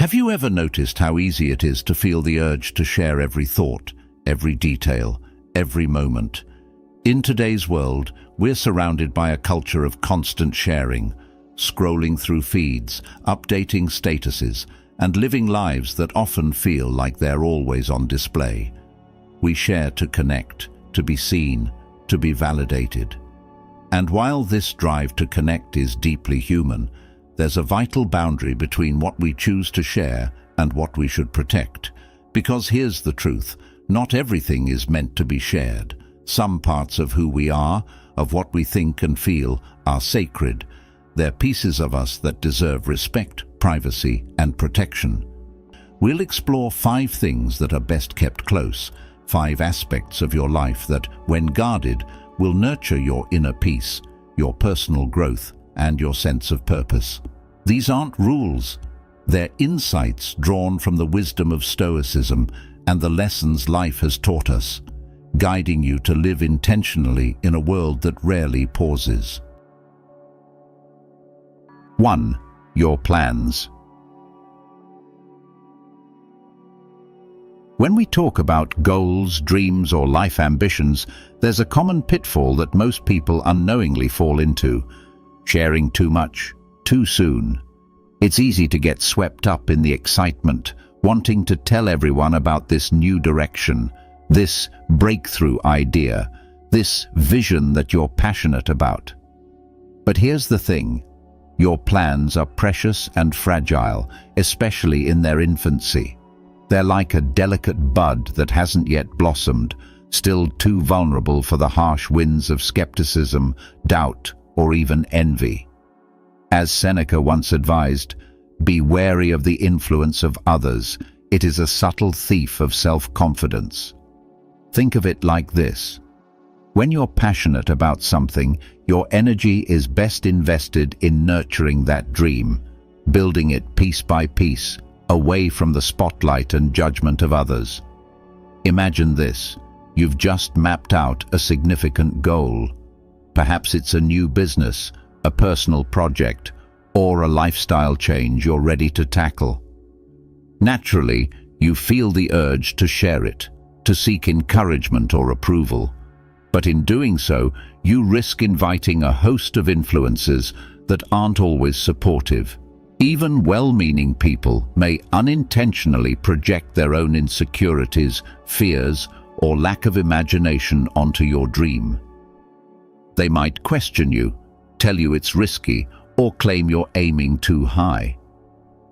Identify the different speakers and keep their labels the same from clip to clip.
Speaker 1: Have you ever noticed how easy it is to feel the urge to share every thought, every detail, every moment? In today's world, we're surrounded by a culture of constant sharing, scrolling through feeds, updating statuses, and living lives that often feel like they're always on display. We share to connect, to be seen, to be validated. And while this drive to connect is deeply human, there's a vital boundary between what we choose to share and what we should protect. Because here's the truth, not everything is meant to be shared. Some parts of who we are, of what we think and feel, are sacred. They're pieces of us that deserve respect, privacy, and protection. We'll explore 5 things that are best kept close, 5 aspects of your life that, when guarded, will nurture your inner peace, your personal growth, and your sense of purpose. These aren't rules. They're insights drawn from the wisdom of Stoicism and the lessons life has taught us, guiding you to live intentionally in a world that rarely pauses. 1. Your plans. When we talk about goals, dreams, or life ambitions, there's a common pitfall that most people unknowingly fall into: sharing too much, too soon. It's easy to get swept up in the excitement, wanting to tell everyone about this new direction, this breakthrough idea, this vision that you're passionate about. But here's the thing: your plans are precious and fragile, especially in their infancy. They're like a delicate bud that hasn't yet blossomed, still too vulnerable for the harsh winds of skepticism, doubt, or even envy. As Seneca once advised, be wary of the influence of others. It is a subtle thief of self-confidence. Think of it like this. When you're passionate about something, your energy is best invested in nurturing that dream, building it piece by piece, away from the spotlight and judgment of others. Imagine this. You've just mapped out a significant goal. Perhaps it's a new business, a personal project, or a lifestyle change you're ready to tackle. Naturally, you feel the urge to share it, to seek encouragement or approval. But in doing so, you risk inviting a host of influences that aren't always supportive. Even well-meaning people may unintentionally project their own insecurities, fears, or lack of imagination onto your dream. They might question you, tell you it's risky, or claim you're aiming too high.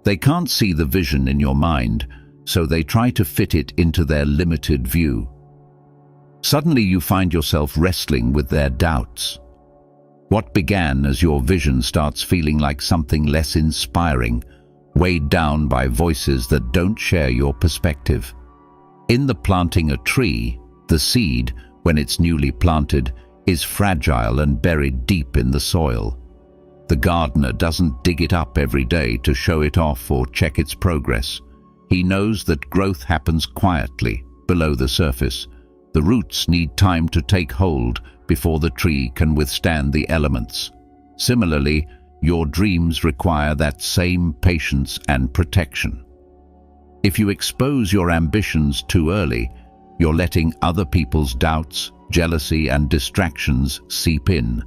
Speaker 1: They can't see the vision in your mind, so they try to fit it into their limited view. Suddenly you find yourself wrestling with their doubts. What began as your vision starts feeling like something less inspiring, weighed down by voices that don't share your perspective. In the planting a tree, the seed, when it's newly planted, is fragile and buried deep in the soil. The gardener doesn't dig it up every day to show it off or check its progress. He knows that growth happens quietly, below the surface. The roots need time to take hold before the tree can withstand the elements. Similarly, your dreams require that same patience and protection. If you expose your ambitions too early, you're letting other people's doubts, jealousy, and distractions seep in,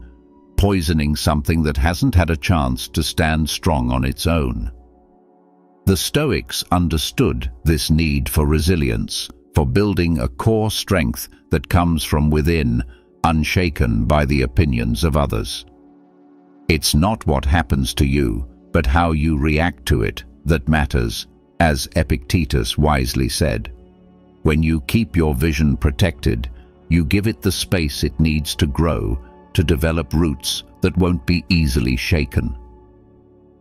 Speaker 1: poisoning something that hasn't had a chance to stand strong on its own. The Stoics understood this need for resilience, for building a core strength that comes from within, unshaken by the opinions of others. It's not what happens to you, but how you react to it that matters, as Epictetus wisely said. When you keep your vision protected, you give it the space it needs to grow, to develop roots that won't be easily shaken.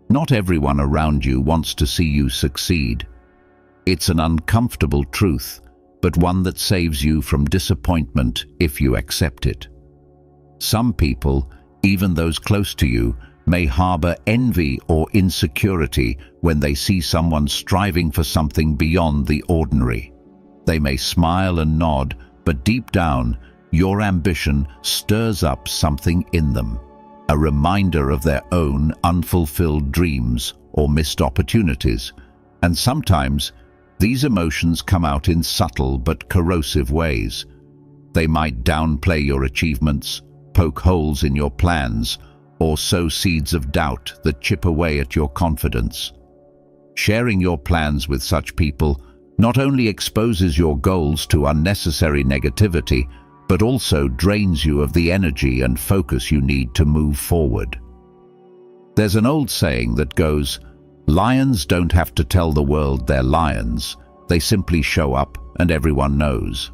Speaker 1: Not everyone around you wants to see you succeed. It's an uncomfortable truth, but one that saves you from disappointment if you accept it. Some people, even those close to you, may harbor envy or insecurity when they see someone striving for something beyond the ordinary. They may smile and nod, but deep down, your ambition stirs up something in them, a reminder of their own unfulfilled dreams or missed opportunities, And sometimes, these emotions come out in subtle but corrosive ways. They might downplay your achievements, poke holes in your plans, or sow seeds of doubt that chip away at your confidence. Sharing your plans with such people not only exposes your goals to unnecessary negativity, but also drains you of the energy and focus you need to move forward. There's an old saying that goes, "Lions don't have to tell the world they're lions, they simply show up and everyone knows."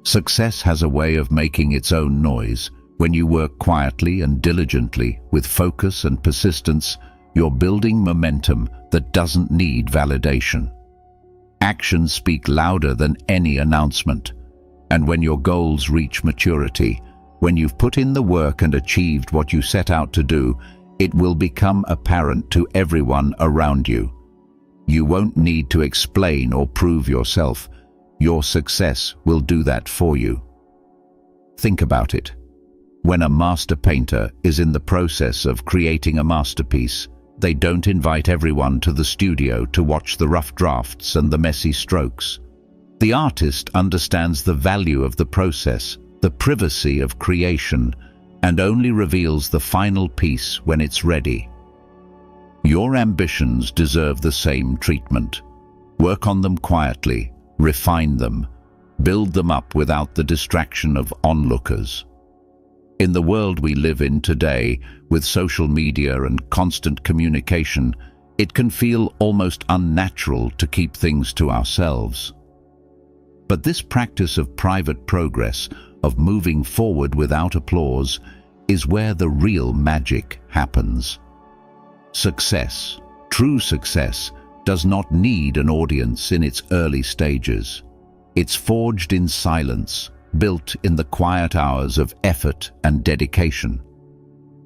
Speaker 1: Success has a way of making its own noise. When you work quietly and diligently, with focus and persistence, you're building momentum that doesn't need validation. Actions speak louder than any announcement. And when your goals reach maturity, when you've put in the work and achieved what you set out to do, it will become apparent to everyone around you. You won't need to explain or prove yourself. Your success will do that for you. Think about it. When a master painter is in the process of creating a masterpiece, they don't invite everyone to the studio to watch the rough drafts and the messy strokes. The artist understands the value of the process, the privacy of creation, and only reveals the final piece when it's ready. Your ambitions deserve the same treatment. Work on them quietly, refine them, build them up without the distraction of onlookers. In the world we live in today, with social media and constant communication, it can feel almost unnatural to keep things to ourselves. But this practice of private progress, of moving forward without applause, is where the real magic happens. Success, true success, does not need an audience in its early stages. It's forged in silence, built in the quiet hours of effort and dedication.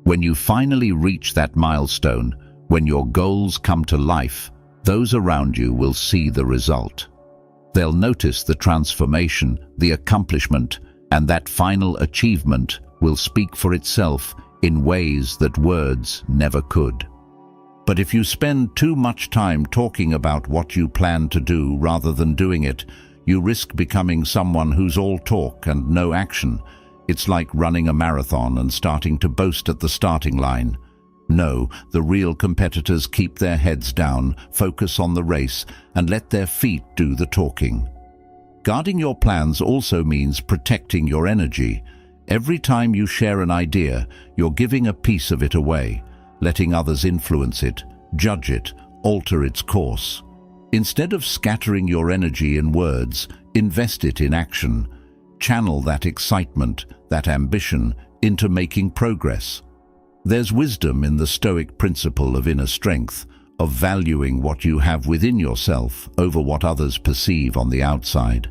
Speaker 1: When you finally reach that milestone, when your goals come to life, those around you will see the result. They'll notice the transformation, the accomplishment, and that final achievement will speak for itself in ways that words never could. But if you spend too much time talking about what you plan to do rather than doing it, you risk becoming someone who's all talk and no action. It's like running a marathon and starting to boast at the starting line. No, the real competitors keep their heads down, focus on the race, and let their feet do the talking. Guarding your plans also means protecting your energy. Every time you share an idea, you're giving a piece of it away, letting others influence it, judge it, alter its course. Instead of scattering your energy in words, invest it in action. Channel that excitement, that ambition, into making progress. There's wisdom in the Stoic principle of inner strength, of valuing what you have within yourself over what others perceive on the outside.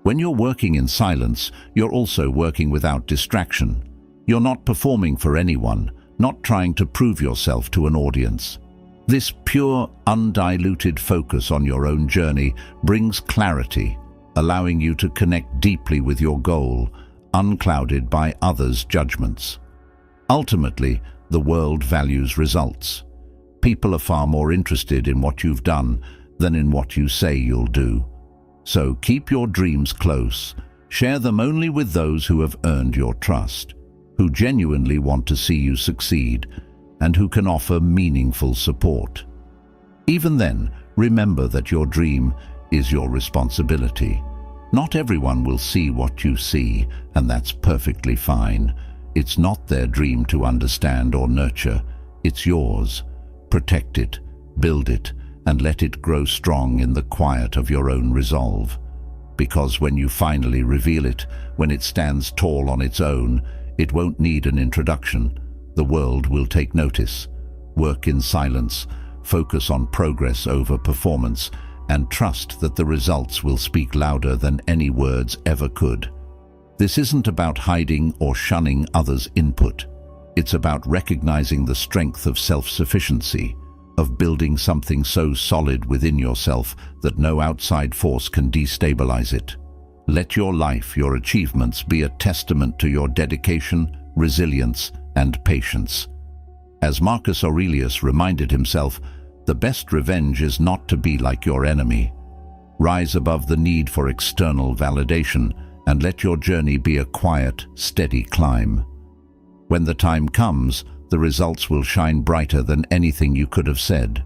Speaker 1: When you're working in silence, you're also working without distraction. You're not performing for anyone, not trying to prove yourself to an audience. This pure, undiluted focus on your own journey brings clarity, allowing you to connect deeply with your goal, unclouded by others' judgments. Ultimately, the world values results. People are far more interested in what you've done than in what you say you'll do. So keep your dreams close. Share them only with those who have earned your trust, who genuinely want to see you succeed, and who can offer meaningful support. Even then, remember that your dream is your responsibility. Not everyone will see what you see, and that's perfectly fine. It's not their dream to understand or nurture. It's yours. Protect it, build it, and let it grow strong in the quiet of your own resolve. Because when you finally reveal it, when it stands tall on its own, it won't need an introduction. The world will take notice. Work in silence, focus on progress over performance, and trust that the results will speak louder than any words ever could. This isn't about hiding or shunning others' input. It's about recognizing the strength of self-sufficiency, of building something so solid within yourself that no outside force can destabilize it. Let your life, your achievements, be a testament to your dedication, resilience, and patience. As Marcus Aurelius reminded himself, The best revenge is not to be like your enemy. Rise above the need for external validation and let your journey be a quiet, steady climb. When the time comes, the results will shine brighter than anything you could have said.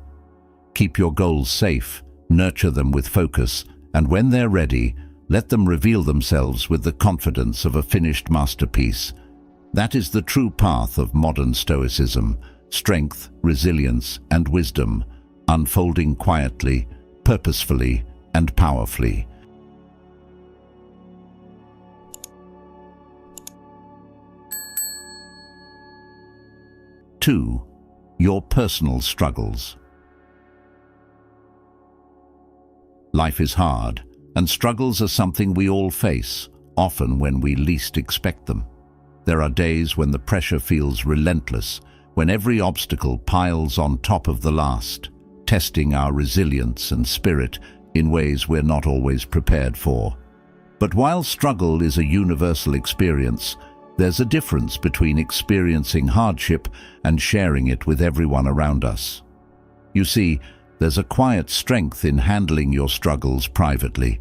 Speaker 1: Keep your goals safe, nurture them with focus, and when they're ready, let them reveal themselves with the confidence of a finished masterpiece. That is the true path of modern Stoicism: strength, resilience, and wisdom, unfolding quietly, purposefully, and powerfully. Two, your personal struggles. Life is hard, and struggles are something we all face, often when we least expect them. There are days when the pressure feels relentless, when every obstacle piles on top of the last, testing our resilience and spirit in ways we're not always prepared for. But while struggle is a universal experience, there's a difference between experiencing hardship and sharing it with everyone around us. You see, there's a quiet strength in handling your struggles privately.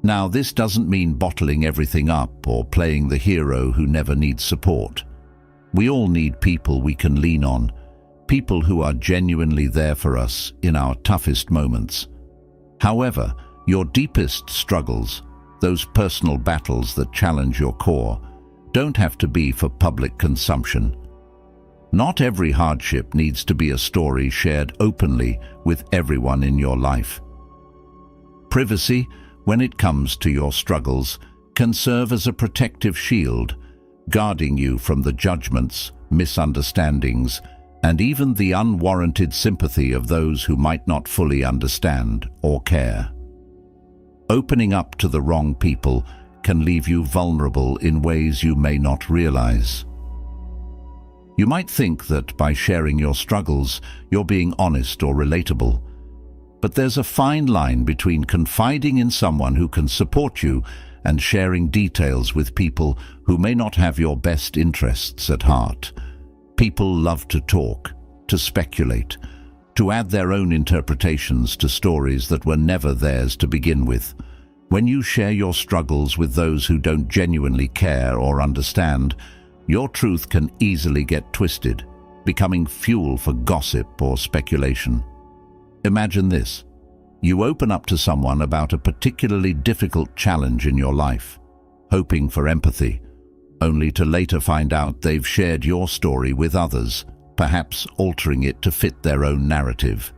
Speaker 1: Now, this doesn't mean bottling everything up or playing the hero who never needs support. We all need people we can lean on, people who are genuinely there for us in our toughest moments. However, your deepest struggles, those personal battles that challenge your core, don't have to be for public consumption. Not every hardship needs to be a story shared openly with everyone in your life. Privacy, when it comes to your struggles, can serve as a protective shield, guarding you from the judgments, misunderstandings, and even the unwarranted sympathy of those who might not fully understand or care. Opening up to the wrong people can leave you vulnerable in ways you may not realize. You might think that by sharing your struggles, you're being honest or relatable. But there's a fine line between confiding in someone who can support you and sharing details with people who may not have your best interests at heart. People love to talk, to speculate, to add their own interpretations to stories that were never theirs to begin with. When you share your struggles with those who don't genuinely care or understand, your truth can easily get twisted, becoming fuel for gossip or speculation. Imagine this. You open up to someone about a particularly difficult challenge in your life, hoping for empathy, only to later find out they've shared your story with others, perhaps altering it to fit their own narrative.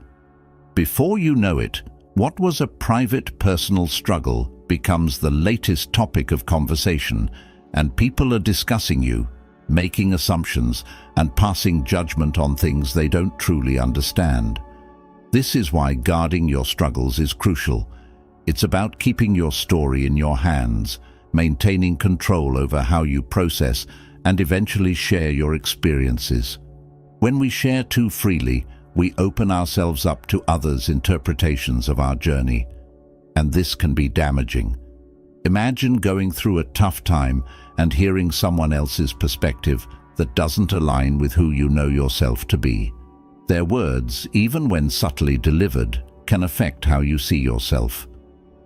Speaker 1: Before you know it, what was a private personal struggle becomes the latest topic of conversation, and people are discussing you, making assumptions, and passing judgment on things they don't truly understand. This is why guarding your struggles is crucial. It's about keeping your story in your hands, maintaining control over how you process and eventually share your experiences. When we share too freely, we open ourselves up to others' interpretations of our journey, and this can be damaging. Imagine going through a tough time and hearing someone else's perspective that doesn't align with who you know yourself to be. Their words, even when subtly delivered, can affect how you see yourself.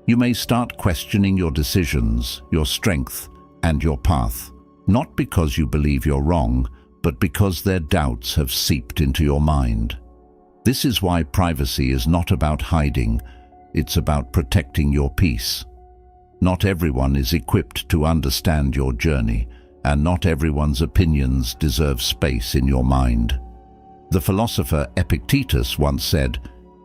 Speaker 1: You may start questioning your decisions, your strength, and your path, not because you believe you're wrong, but because their doubts have seeped into your mind. This is why privacy is not about hiding, it's about protecting your peace. Not everyone is equipped to understand your journey, and not everyone's opinions deserve space in your mind. The philosopher Epictetus once said,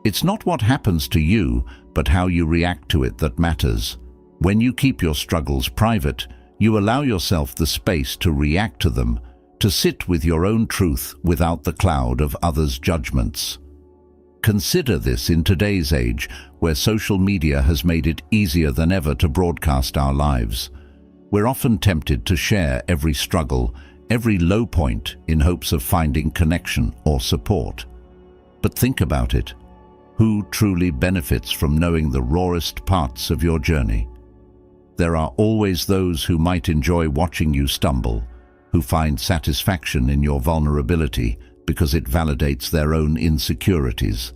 Speaker 1: "It's not what happens to you, but how you react to it that matters." When you keep your struggles private, you allow yourself the space to react to them, to sit with your own truth without the cloud of others' judgments. Consider this in today's age, where social media has made it easier than ever to broadcast our lives. We're often tempted to share every struggle, every low point, in hopes of finding connection or support. But think about it. Who truly benefits from knowing the rawest parts of your journey? There are always those who might enjoy watching you stumble, who find satisfaction in your vulnerability because it validates their own insecurities.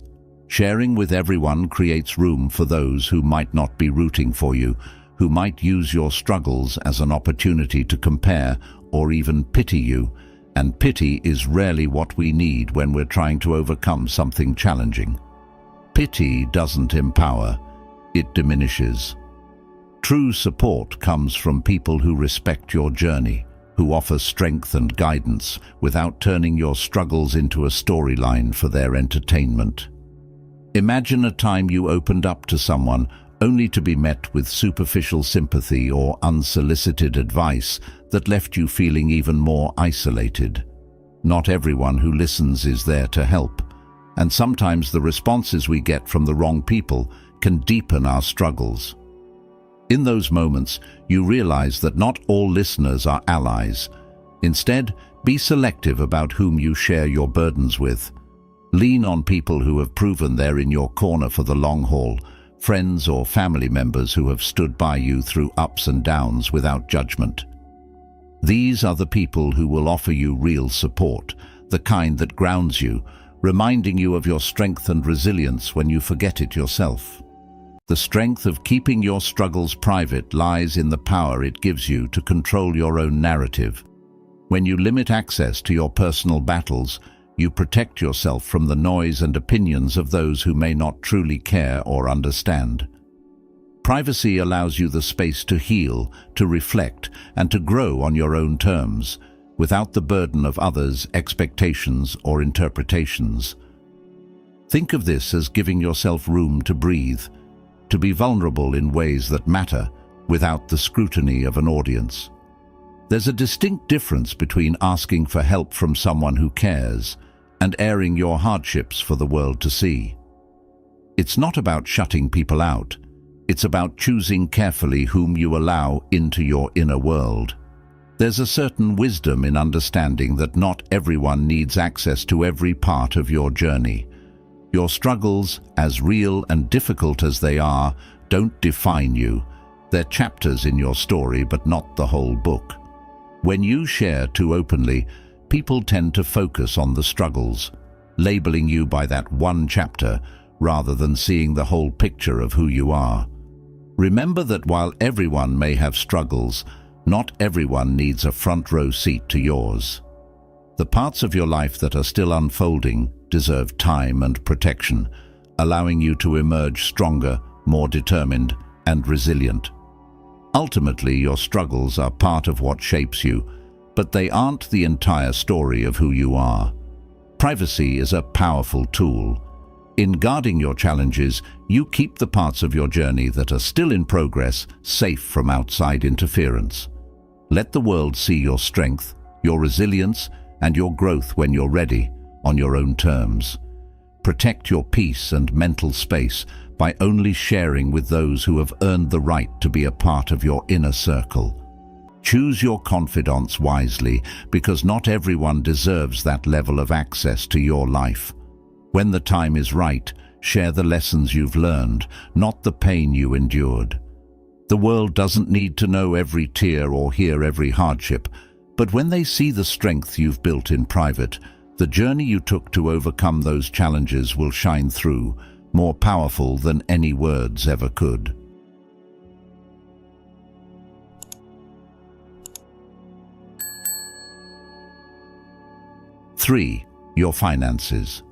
Speaker 1: Sharing with everyone creates room for those who might not be rooting for you, who might use your struggles as an opportunity to compare or even pity you, and pity is rarely what we need when we're trying to overcome something challenging. Pity doesn't empower, it diminishes. True support comes from people who respect your journey, who offer strength and guidance without turning your struggles into a storyline for their entertainment. Imagine a time you opened up to someone only to be met with superficial sympathy or unsolicited advice that left you feeling even more isolated. Not everyone who listens is there to help, and sometimes the responses we get from the wrong people can deepen our struggles. In those moments, you realize that not all listeners are allies. Instead, be selective about whom you share your burdens with. Lean on people who have proven they're in your corner for the long haul, friends or family members who have stood by you through ups and downs without judgment. These are the people who will offer you real support, the kind that grounds you, reminding you of your strength and resilience when you forget it yourself. The strength of keeping your struggles private lies in the power it gives you to control your own narrative. When you limit access to your personal battles, you protect yourself from the noise and opinions of those who may not truly care or understand. Privacy allows you the space to heal, to reflect, and to grow on your own terms, without the burden of others' expectations or interpretations. Think of this as giving yourself room to breathe, to be vulnerable in ways that matter, without the scrutiny of an audience. There's a distinct difference between asking for help from someone who cares and airing your hardships for the world to see. It's not about shutting people out. It's about choosing carefully whom you allow into your inner world. There's a certain wisdom in understanding that not everyone needs access to every part of your journey. Your struggles, as real and difficult as they are, don't define you. They're chapters in your story, but not the whole book. When you share too openly, people tend to focus on the struggles, labeling you by that one chapter rather than seeing the whole picture of who you are. Remember that while everyone may have struggles, not everyone needs a front row seat to yours. The parts of your life that are still unfolding deserve time and protection, allowing you to emerge stronger, more determined, and resilient. Ultimately, your struggles are part of what shapes you, but they aren't the entire story of who you are. Privacy is a powerful tool. In guarding your challenges, you keep the parts of your journey that are still in progress safe from outside interference. Let the world see your strength, your resilience, and your growth when you're ready, on your own terms. Protect your peace and mental space by only sharing with those who have earned the right to be a part of your inner circle. Choose your confidants wisely, because not everyone deserves that level of access to your life. When the time is right, share the lessons you've learned, not the pain you endured. The world doesn't need to know every tear or hear every hardship, but when they see the strength you've built in private, the journey you took to overcome those challenges will shine through, more powerful than any words ever could. Three, your finances.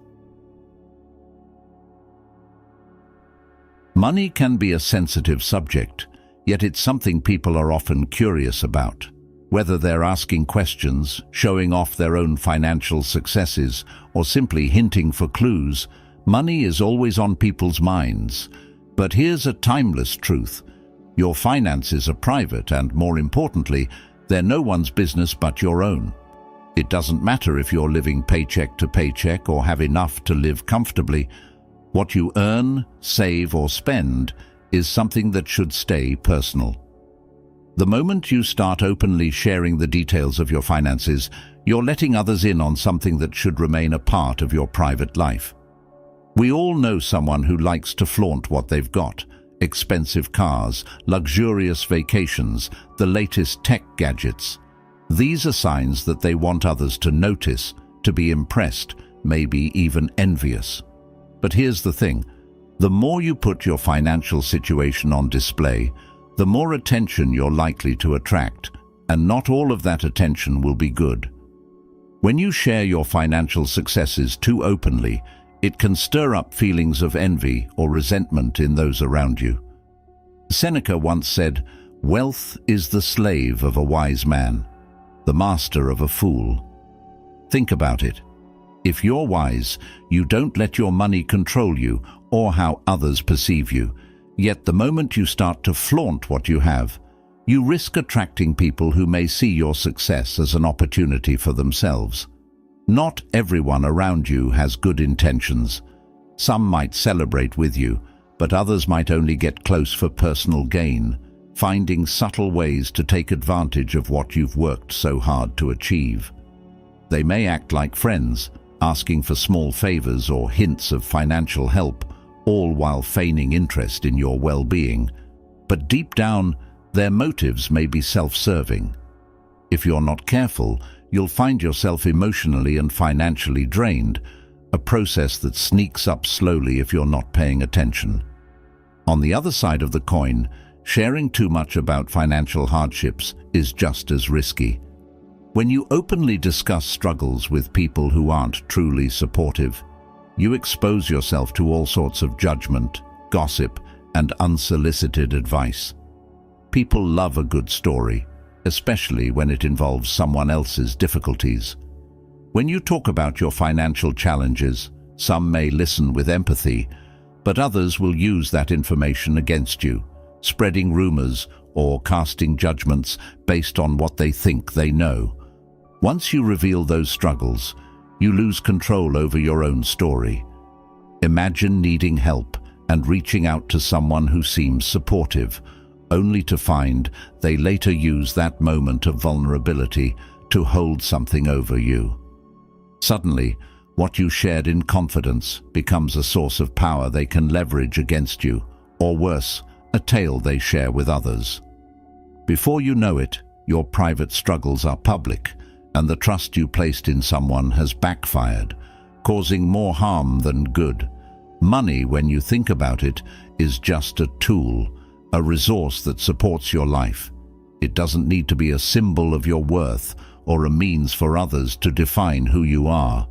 Speaker 1: Money can be a sensitive subject, yet it's something people are often curious about. Whether they're asking questions, showing off their own financial successes, or simply hinting for clues, money is always on people's minds. But here's a timeless truth. Your finances are private and, more importantly, they're no one's business but your own. It doesn't matter if you're living paycheck to paycheck or have enough to live comfortably. What you earn, save, or spend is something that should stay personal. The moment you start openly sharing the details of your finances, you're letting others in on something that should remain a part of your private life. We all know someone who likes to flaunt what they've got: expensive cars, luxurious vacations, the latest tech gadgets. These are signs that they want others to notice, to be impressed, maybe even envious. But here's the thing. The more you put your financial situation on display, the more attention you're likely to attract, and not all of that attention will be good. When you share your financial successes too openly, it can stir up feelings of envy or resentment in those around you. Seneca once said, "Wealth is the slave of a wise man, the master of a fool." Think about it. If you're wise, you don't let your money control you or how others perceive you. Yet the moment you start to flaunt what you have, you risk attracting people who may see your success as an opportunity for themselves. Not everyone around you has good intentions. Some might celebrate with you, but others might only get close for personal gain, finding subtle ways to take advantage of what you've worked so hard to achieve. They may act like friends, asking for small favors or hints of financial help, all while feigning interest in your well-being. But deep down, their motives may be self-serving. If you're not careful, you'll find yourself emotionally and financially drained, a process that sneaks up slowly if you're not paying attention. On the other side of the coin, sharing too much about financial hardships is just as risky. When you openly discuss struggles with people who aren't truly supportive, you expose yourself to all sorts of judgment, gossip, and unsolicited advice. People love a good story, especially when it involves someone else's difficulties. When you talk about your financial challenges, some may listen with empathy, but others will use that information against you, spreading rumors or casting judgments based on what they think they know. Once you reveal those struggles, you lose control over your own story. Imagine needing help and reaching out to someone who seems supportive, only to find they later use that moment of vulnerability to hold something over you. Suddenly, what you shared in confidence becomes a source of power they can leverage against you, or worse, a tale they share with others. Before you know it, your private struggles are public, and the trust you placed in someone has backfired, causing more harm than good. Money, when you think about it, is just a tool, a resource that supports your life. It doesn't need to be a symbol of your worth or a means for others to define who you are.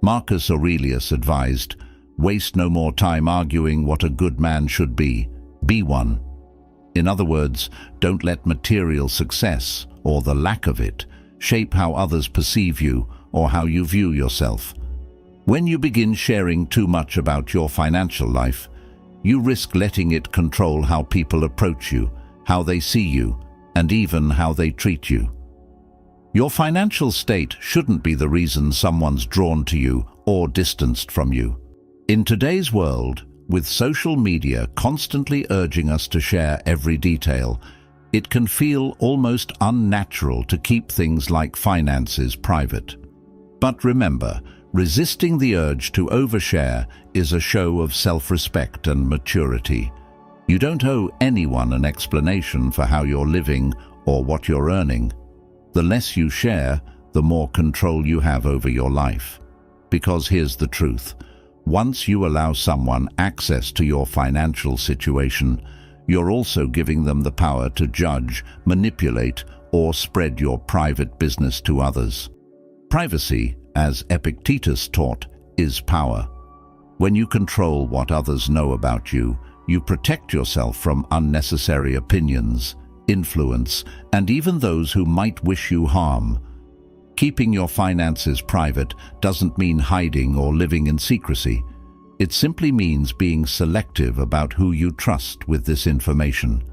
Speaker 1: Marcus Aurelius advised, "Waste no more time arguing what a good man should be one." In other words, don't let material success, or the lack of it, shape how others perceive you or how you view yourself. When you begin sharing too much about your financial life, you risk letting it control how people approach you, how they see you, and even how they treat you. Your financial state shouldn't be the reason someone's drawn to you or distanced from you. In today's world, with social media constantly urging us to share every detail, it can feel almost unnatural to keep things like finances private. But remember, resisting the urge to overshare is a show of self-respect and maturity. You don't owe anyone an explanation for how you're living or what you're earning. The less you share, the more control you have over your life. Because here's the truth. Once you allow someone access to your financial situation, you're also giving them the power to judge, manipulate, or spread your private business to others. Privacy, as Epictetus taught, is power. When you control what others know about you, you protect yourself from unnecessary opinions, influence, and even those who might wish you harm. Keeping your finances private doesn't mean hiding or living in secrecy. It simply means being selective about who you trust with this information.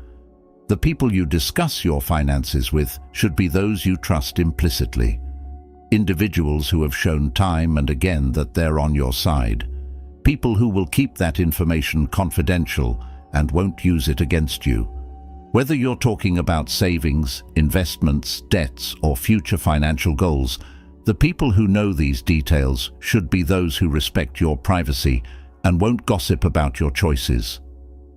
Speaker 1: The people you discuss your finances with should be those you trust implicitly. Individuals who have shown time and again that they're on your side. People who will keep that information confidential and won't use it against you. Whether you're talking about savings, investments, debts, or future financial goals, the people who know these details should be those who respect your privacy and won't gossip about your choices.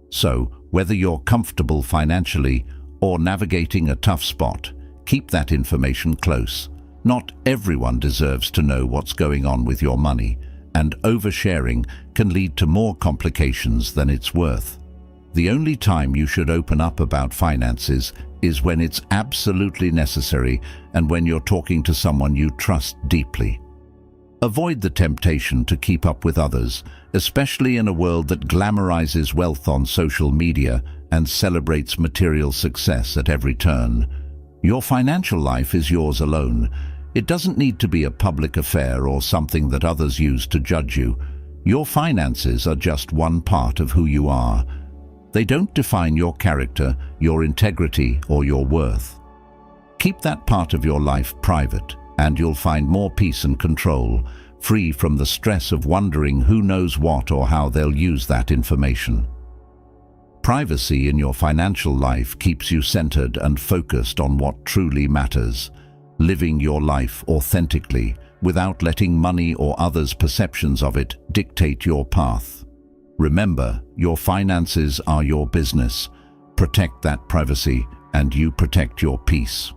Speaker 1: So, whether you're comfortable financially or navigating a tough spot, keep that information close. Not everyone deserves to know what's going on with your money, and oversharing can lead to more complications than it's worth. The only time you should open up about finances is when it's absolutely necessary and when you're talking to someone you trust deeply. Avoid the temptation to keep up with others, especially in a world that glamorizes wealth on social media and celebrates material success at every turn. Your financial life is yours alone. It doesn't need to be a public affair or something that others use to judge you. Your finances are just one part of who you are. They don't define your character, your integrity, or your worth. Keep that part of your life private, and you'll find more peace and control, free from the stress of wondering who knows what or how they'll use that information. Privacy in your financial life keeps you centered and focused on what truly matters, living your life authentically without letting money or others' perceptions of it dictate your path. Remember, your finances are your business. Protect that privacy, and you protect your peace.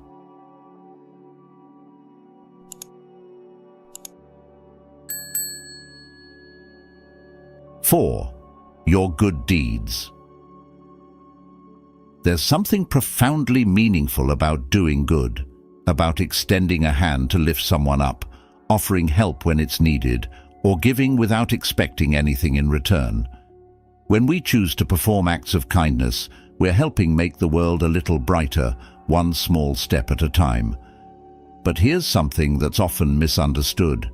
Speaker 1: Four, your good deeds. There's something profoundly meaningful about doing good, about extending a hand to lift someone up, offering help when it's needed, or giving without expecting anything in return. When we choose to perform acts of kindness, we're helping make the world a little brighter, one small step at a time. But here's something that's often misunderstood.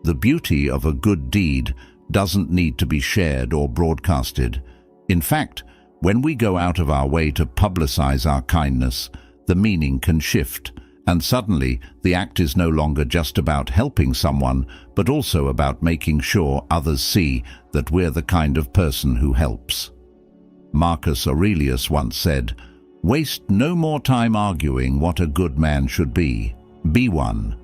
Speaker 1: The beauty of a good deed doesn't need to be shared or broadcasted. In fact, when we go out of our way to publicize our kindness, the meaning can shift, and suddenly the act is no longer just about helping someone, but also about making sure others see that we're the kind of person who helps. Marcus Aurelius once said, "Waste no more time arguing what a good man should be. Be one."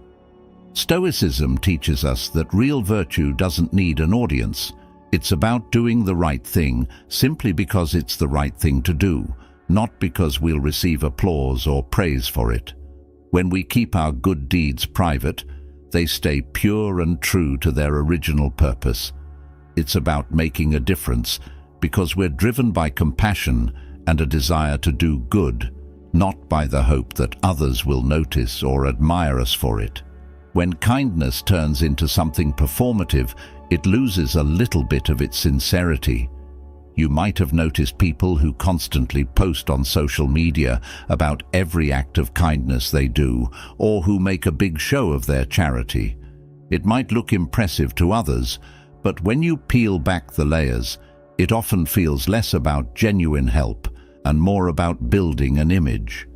Speaker 1: Stoicism teaches us that real virtue doesn't need an audience. It's about doing the right thing simply because it's the right thing to do, not because we'll receive applause or praise for it. When we keep our good deeds private, they stay pure and true to their original purpose. It's about making a difference because we're driven by compassion and a desire to do good, not by the hope that others will notice or admire us for it. When kindness turns into something performative, it loses a little bit of its sincerity. You might have noticed people who constantly post on social media about every act of kindness they do, or who make a big show of their charity. It might look impressive to others, but when you peel back the layers, it often feels less about genuine help and more about building an image.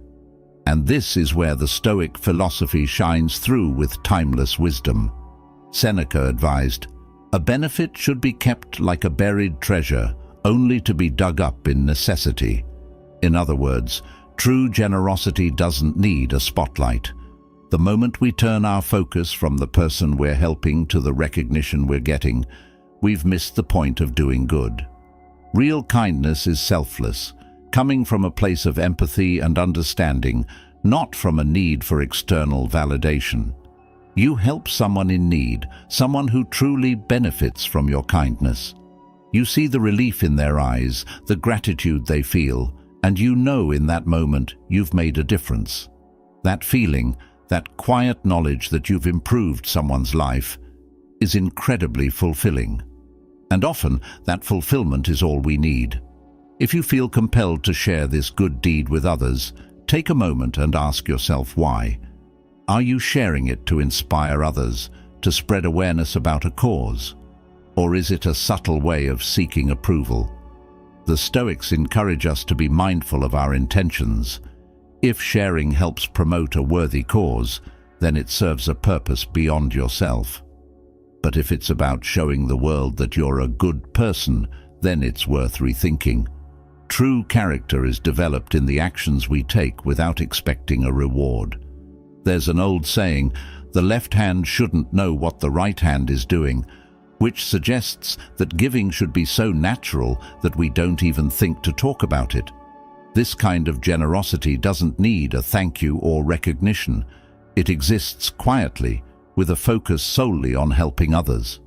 Speaker 1: And this is where the Stoic philosophy shines through with timeless wisdom. Seneca advised, "A benefit should be kept like a buried treasure, only to be dug up in necessity." In other words, true generosity doesn't need a spotlight. The moment we turn our focus from the person we're helping to the recognition we're getting, we've missed the point of doing good. Real kindness is selfless, coming from a place of empathy and understanding, not from a need for external validation. You help someone in need, someone who truly benefits from your kindness. You see the relief in their eyes, the gratitude they feel, and you know in that moment you've made a difference. That feeling, that quiet knowledge that you've improved someone's life, is incredibly fulfilling. And often, that fulfillment is all we need. If you feel compelled to share this good deed with others, take a moment and ask yourself why. Are you sharing it to inspire others, to spread awareness about a cause? Or is it a subtle way of seeking approval? The Stoics encourage us to be mindful of our intentions. If sharing helps promote a worthy cause, then it serves a purpose beyond yourself. But if it's about showing the world that you're a good person, then it's worth rethinking. True character is developed in the actions we take without expecting a reward. There's an old saying, "The left hand shouldn't know what the right hand is doing," which suggests that giving should be so natural that we don't even think to talk about it. This kind of generosity doesn't need a thank you or recognition. It exists quietly, with a focus solely on helping others.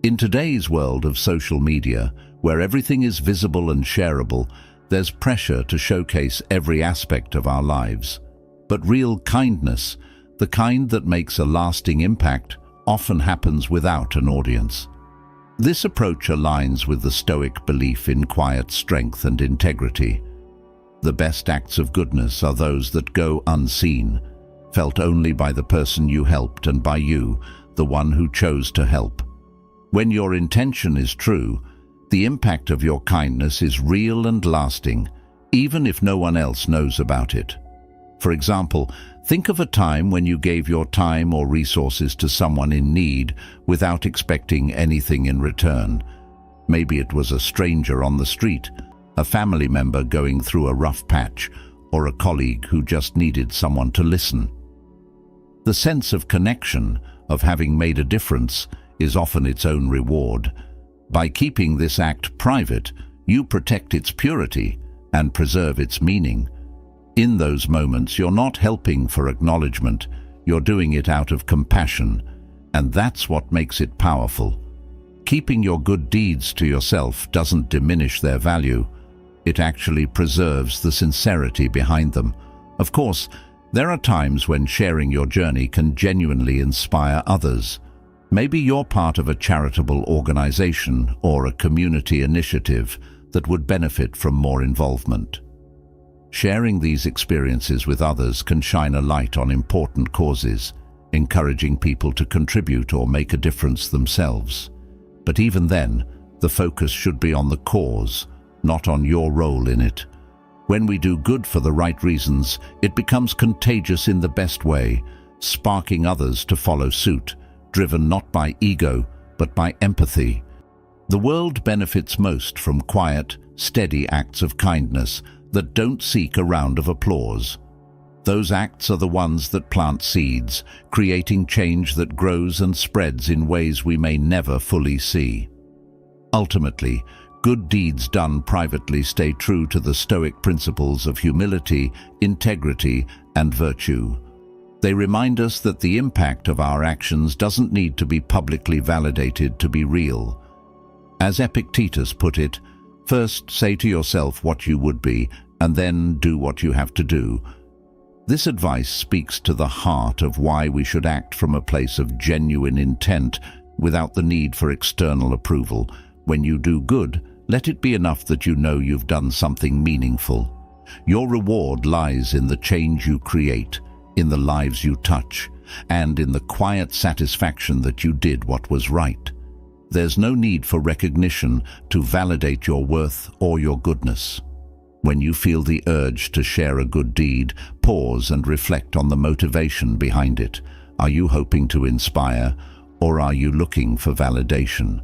Speaker 1: In today's world of social media, where everything is visible and shareable, there's pressure to showcase every aspect of our lives. But real kindness, the kind that makes a lasting impact, often happens without an audience. This approach aligns with the Stoic belief in quiet strength and integrity. The best acts of goodness are those that go unseen, felt only by the person you helped and by you, the one who chose to help. When your intention is true, the impact of your kindness is real and lasting, even if no one else knows about it. For example, think of a time when you gave your time or resources to someone in need without expecting anything in return. Maybe it was a stranger on the street, a family member going through a rough patch, or a colleague who just needed someone to listen. The sense of connection, of having made a difference, is often its own reward. By keeping this act private, you protect its purity and preserve its meaning. In those moments, you're not helping for acknowledgement, you're doing it out of compassion, and that's what makes it powerful. Keeping your good deeds to yourself doesn't diminish their value. It actually preserves the sincerity behind them. Of course, there are times when sharing your journey can genuinely inspire others. Maybe you're part of a charitable organization or a community initiative that would benefit from more involvement. Sharing these experiences with others can shine a light on important causes, encouraging people to contribute or make a difference themselves. But even then, the focus should be on the cause, not on your role in it. When we do good for the right reasons, it becomes contagious in the best way, sparking others to follow suit, driven not by ego, but by empathy. The world benefits most from quiet, steady acts of kindness that don't seek a round of applause. Those acts are the ones that plant seeds, creating change that grows and spreads in ways we may never fully see. Ultimately, good deeds done privately stay true to the Stoic principles of humility, integrity, and virtue. They remind us that the impact of our actions doesn't need to be publicly validated to be real. As Epictetus put it, first say to yourself what you would be, and then do what you have to do. This advice speaks to the heart of why we should act from a place of genuine intent without the need for external approval. When you do good, let it be enough that you know you've done something meaningful. Your reward lies in the change you create, in the lives you touch, and in the quiet satisfaction that you did what was right. There's no need for recognition to validate your worth or your goodness. When you feel the urge to share a good deed, pause and reflect on the motivation behind it. Are you hoping to inspire, or are you looking for validation?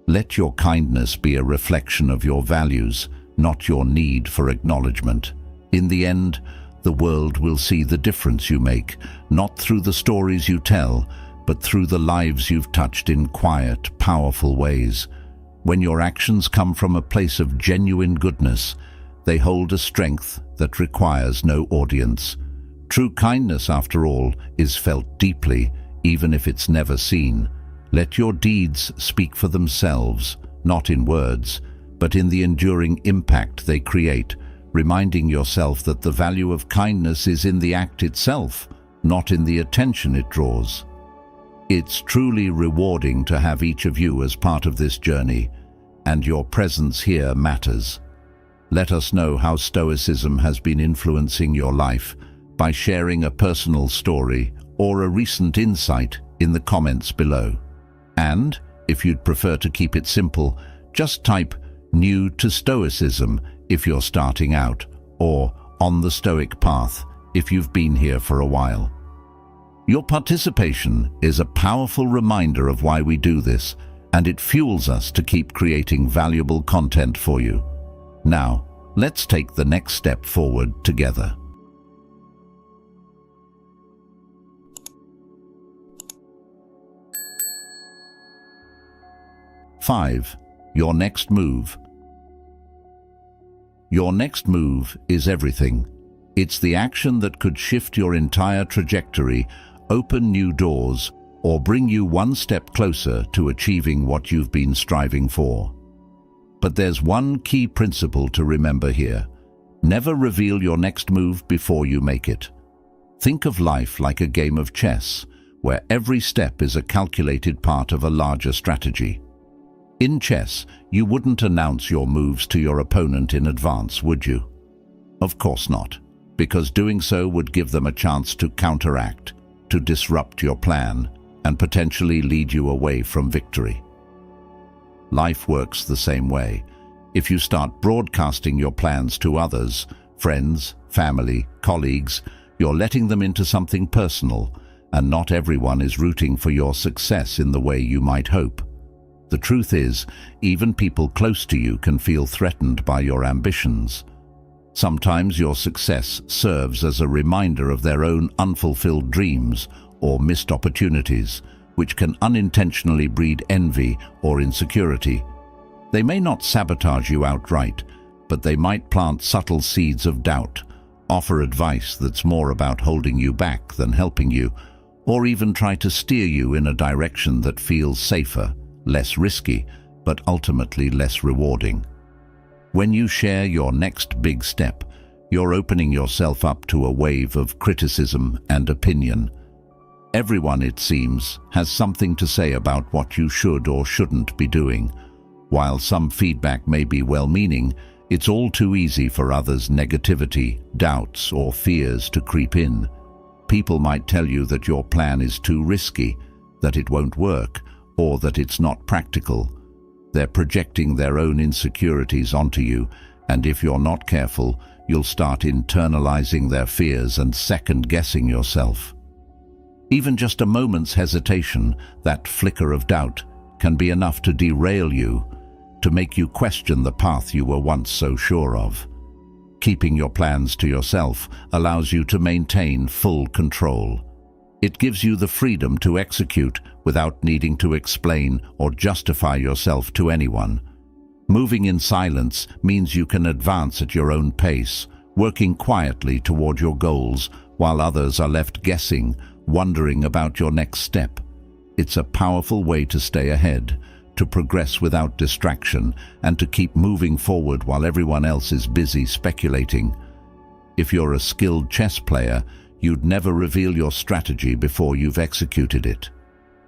Speaker 1: Let your kindness be a reflection of your values, not your need for acknowledgement. In the end, the world will see the difference you make, not through the stories you tell, but through the lives you've touched in quiet, powerful ways. When your actions come from a place of genuine goodness, they hold a strength that requires no audience. True kindness, after all, is felt deeply, even if it's never seen. Let your deeds speak for themselves, not in words, but in the enduring impact they create, reminding yourself that the value of kindness is in the act itself, not in the attention it draws. It's truly rewarding to have each of you as part of this journey, and your presence here matters. Let us know how Stoicism has been influencing your life by sharing a personal story or a recent insight in the comments below. And, if you'd prefer to keep it simple, just type "New to Stoicism" if you're starting out, or "On the Stoic Path" if you've been here for a while. Your participation is a powerful reminder of why we do this, and it fuels us to keep creating valuable content for you. Now, let's take the next step forward together. 5. Your next move. Your next move is everything. It's the action that could shift your entire trajectory, open new doors, or bring you one step closer to achieving what you've been striving for. But there's one key principle to remember here. Never reveal your next move before you make it. Think of life like a game of chess, where every step is a calculated part of a larger strategy. In chess, you wouldn't announce your moves to your opponent in advance, would you? Of course not, because doing so would give them a chance to counteract, to disrupt your plan, and potentially lead you away from victory. Life works the same way. If you start broadcasting your plans to others, friends, family, colleagues, you're letting them into something personal, and not everyone is rooting for your success in the way you might hope. The truth is, even people close to you can feel threatened by your ambitions. Sometimes your success serves as a reminder of their own unfulfilled dreams or missed opportunities, which can unintentionally breed envy or insecurity. They may not sabotage you outright, but they might plant subtle seeds of doubt, offer advice that's more about holding you back than helping you, or even try to steer you in a direction that feels safer, less risky, but ultimately less rewarding. When you share your next big step, you're opening yourself up to a wave of criticism and opinion. Everyone, it seems, has something to say about what you should or shouldn't be doing. While some feedback may be well-meaning, it's all too easy for others' negativity, doubts, or fears to creep in. People might tell you that your plan is too risky, that it won't work, or that it's not practical. They're projecting their own insecurities onto you, and if you're not careful, you'll start internalizing their fears and second-guessing yourself. Even just a moment's hesitation, that flicker of doubt, can be enough to derail you, to make you question the path you were once so sure of. Keeping your plans to yourself allows you to maintain full control. It gives you the freedom to execute without needing to explain or justify yourself to anyone. Moving in silence means you can advance at your own pace, working quietly toward your goals while others are left guessing, wondering about your next step. It's a powerful way to stay ahead, to progress without distraction, and to keep moving forward while everyone else is busy speculating. If you're a skilled chess player, you'd never reveal your strategy before you've executed it.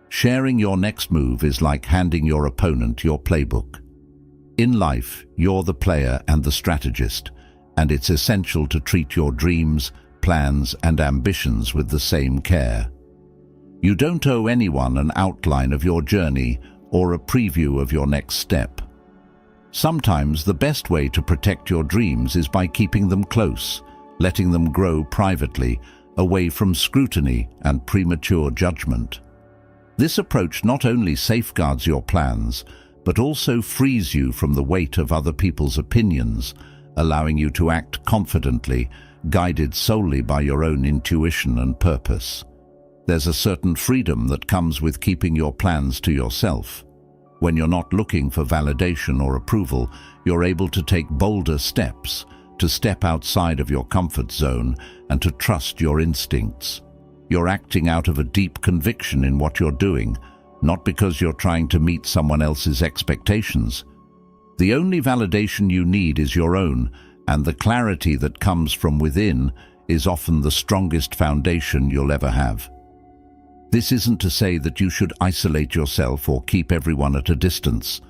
Speaker 1: Sharing your next move is like handing your opponent your playbook. In life, you're the player and the strategist, and it's essential to treat your dreams, plans, and ambitions with the same care. You don't owe anyone an outline of your journey or a preview of your next step. Sometimes the best way to protect your dreams is by keeping them close, letting them grow privately, away from scrutiny and premature judgment. This approach not only safeguards your plans, but also frees you from the weight of other people's opinions, allowing you to act confidently, guided solely by your own intuition and purpose. There's a certain freedom that comes with keeping your plans to yourself. When you're not looking for validation or approval, you're able to take bolder steps, to step outside of your comfort zone and to trust your instincts. You're acting out of a deep conviction in what you're doing, not because you're trying to meet someone else's expectations. The only validation you need is your own, and the clarity that comes from within is often the strongest foundation you'll ever have. This isn't to say that you should isolate yourself or keep everyone at a distance.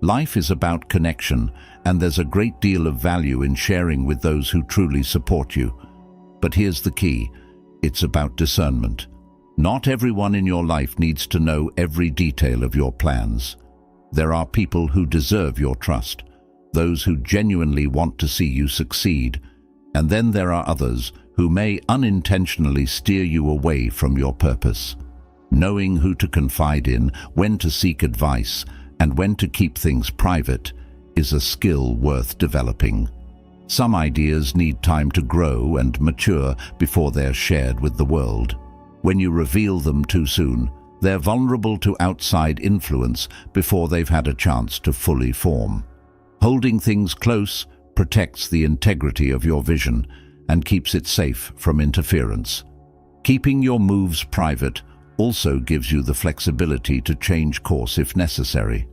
Speaker 1: Life is about connection, and there's a great deal of value in sharing with those who truly support you. But here's the key: it's about discernment. Not everyone in your life needs to know every detail of your plans. There are people who deserve your trust, those who genuinely want to see you succeed, and then there are others who may unintentionally steer you away from your purpose. Knowing who to confide in, when to seek advice, and when to keep things private is a skill worth developing. Some ideas need time to grow and mature before they're shared with the world. When you reveal them too soon, they're vulnerable to outside influence before they've had a chance to fully form. Holding things close protects the integrity of your vision and keeps it safe from interference. Keeping your moves private also gives you the flexibility to change course if necessary.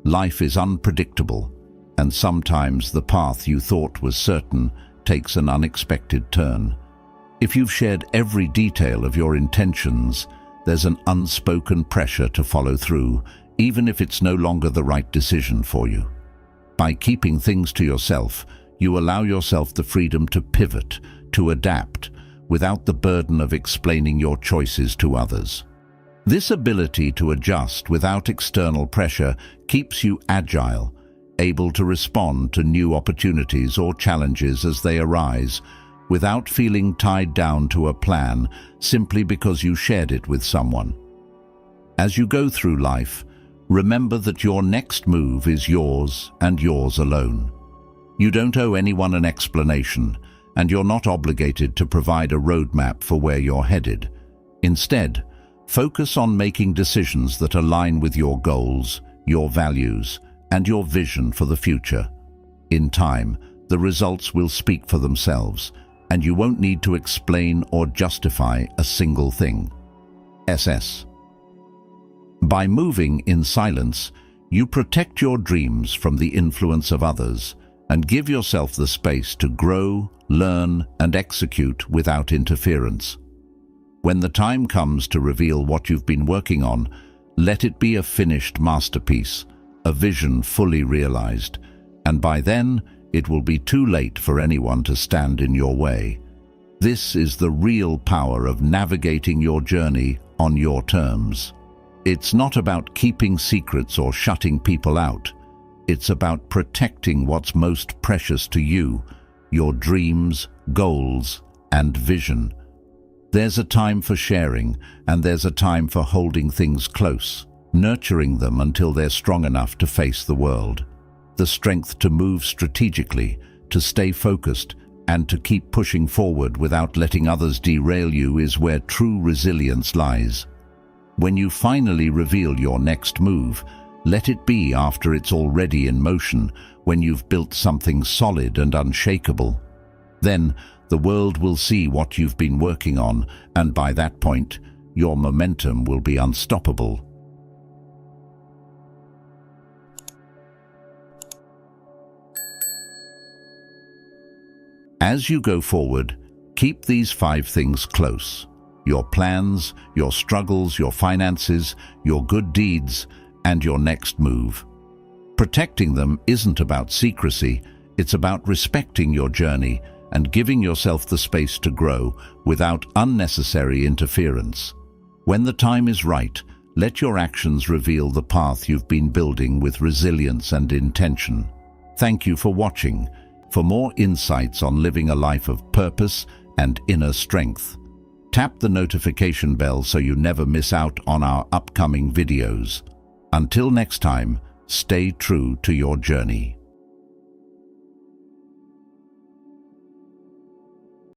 Speaker 1: Life is unpredictable, and sometimes the path you thought was certain takes an unexpected turn. If you've shared every detail of your intentions, there's an unspoken pressure to follow through, even if it's no longer the right decision for you. By keeping things to yourself, you allow yourself the freedom to pivot, to adapt, without the burden of explaining your choices to others. This ability to adjust without external pressure keeps you agile, able to respond to new opportunities or challenges as they arise, without feeling tied down to a plan simply because you shared it with someone. As you go through life, remember that your next move is yours and yours alone. You don't owe anyone an explanation, and you're not obligated to provide a roadmap for where you're headed. Instead, focus on making decisions that align with your goals, your values, and your vision for the future. In time, the results will speak for themselves, and you won't need to explain or justify a single thing. SS. By moving in silence, you protect your dreams from the influence of others and give yourself the space to grow, learn, and execute without interference. When the time comes to reveal what you've been working on, let it be a finished masterpiece, a vision fully realized, and by then, it will be too late for anyone to stand in your way. This is the real power of navigating your journey on your terms. It's not about keeping secrets or shutting people out. It's about protecting what's most precious to you, your dreams, goals, and vision. There's a time for sharing, and there's a time for holding things close, nurturing them until they're strong enough to face the world. The strength to move strategically, to stay focused, and to keep pushing forward without letting others derail you is where true resilience lies. When you finally reveal your next move, let it be after it's already in motion, when you've built something solid and unshakable. Then, the world will see what you've been working on, and by that point, your momentum will be unstoppable. As you go forward, keep these 5 things close: your plans, your struggles, your finances, your good deeds, and your next move. Protecting them isn't about secrecy, it's about respecting your journey and giving yourself the space to grow without unnecessary interference. When the time is right, let your actions reveal the path you've been building with resilience and intention. Thank you for watching. For more insights on living a life of purpose and inner strength, tap the notification bell so you never miss out on our upcoming videos. Until next time, stay true to your journey.